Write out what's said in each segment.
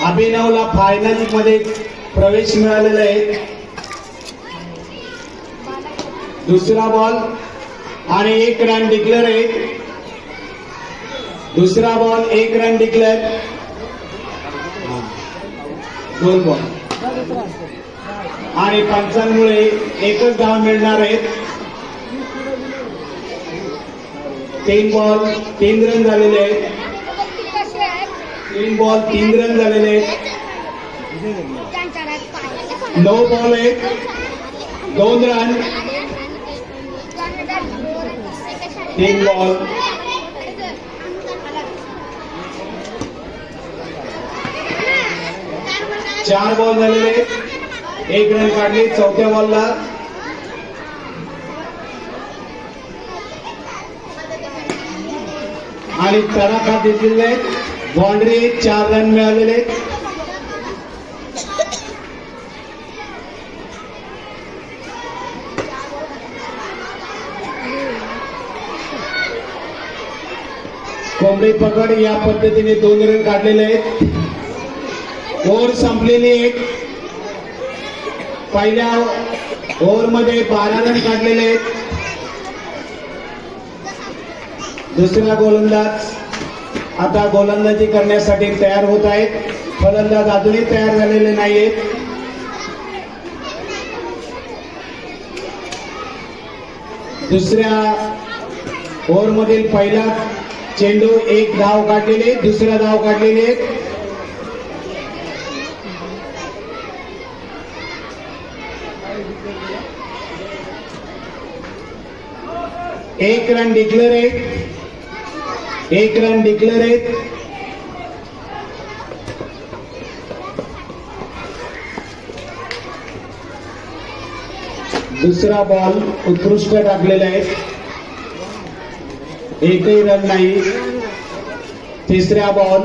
अभिनवला final मध्ये प्रवेश मिळालेला आहे. दुसरा बॉल आणि 1 रन डिक्लेअर आहे. दुसरा बॉल 1 रन डिक्लेअर. 2 बॉल आणि पंचांमुळे एकच धाव मिळणार आहे. 3 बॉल 3 रन झालेले आहेत. 3 बॉल 3 रन झालेले आहेत. 9 बॉल आहेत 2 रन. 3 बॉल 4 बॉल झालेले आहेत. 1 रन काढले चौथ्या बॉलला. आणि तडाखा दिलेला आहे. बाउंड्री 4 रन मिळालेले. कोंबडी पकड या पद्धतीने 2 रन काढलेले आहेत. ओव्हर संपलेली आहे. पहिल्या ओव्हरमध्ये 12 रन काढलेले आहेत. दुसरा गोलंदाज आता गोलंदाजी करण्यासाठी तयार होत आहेत. फलंदाज अजूनही तयार झालेले नाहीत. दुसऱ्या ओव्हरमधील पहिला चेंडू 1 धाव काढलेले. दुसरा धाव काढलेले. 1 रन डिक्लेअर आहे. 1 रन डिक्लेअर आहे. दुसरा बॉल उत्कृष्ट टाकलेला आहे. एकही रन नाही. तिसरा बॉल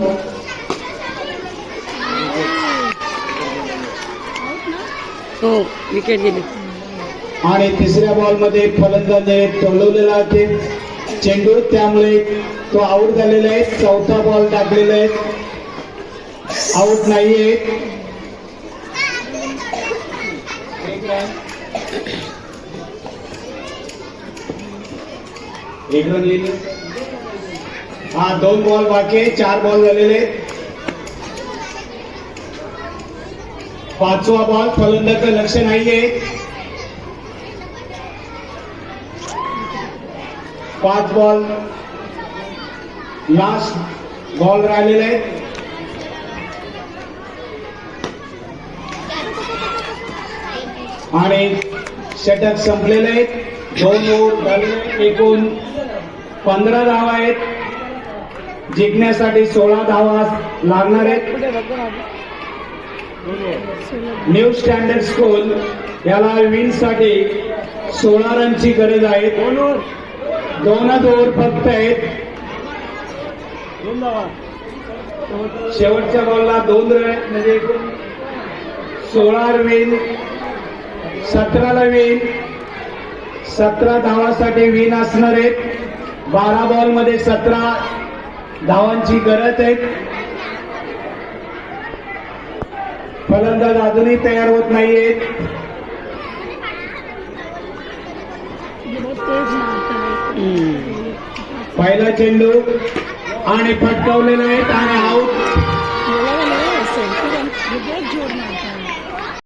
विकेट गेली. आणि तिसऱ्या बॉल मध्ये फलंदाजाने टोलवलेला ते चेंडू त्यामुळे तो आउट झालेला आहे. चौथा बॉल टाकलेला आहे. आउट नाहीये. एक रन येईल. हा 2 बॉल बाकी 4 बॉल झालेले. 5वा बॉल फलंदाजाचं लक्ष नाहीये. 5 बॉल लास्ट बॉल राहिलेला आहे. आणि षटक संपलेले आहेत. 2 ओव्हर झालेले. एकूण 15 धावा आहेत. जिंकण्यासाठी 16 धावा लागणार आहेत. न्यू स्टँडर्ड स्कूल याला विन साठी 16 रनची गरज आहे. 2च ओव्हर फक्त आहेत. शेवटच्या बॉलला 2 रन म्हणजे 16 विन 17ला विन. 17 धावासाठी विन असणार आहेत. 12 बॉल मध्ये 17 धावांची गरज आहे. फलंदाज अजूनही तयार होत नाहीयेत. पहिला चेंडू आणि फटकावलेला आहे आणि आऊट.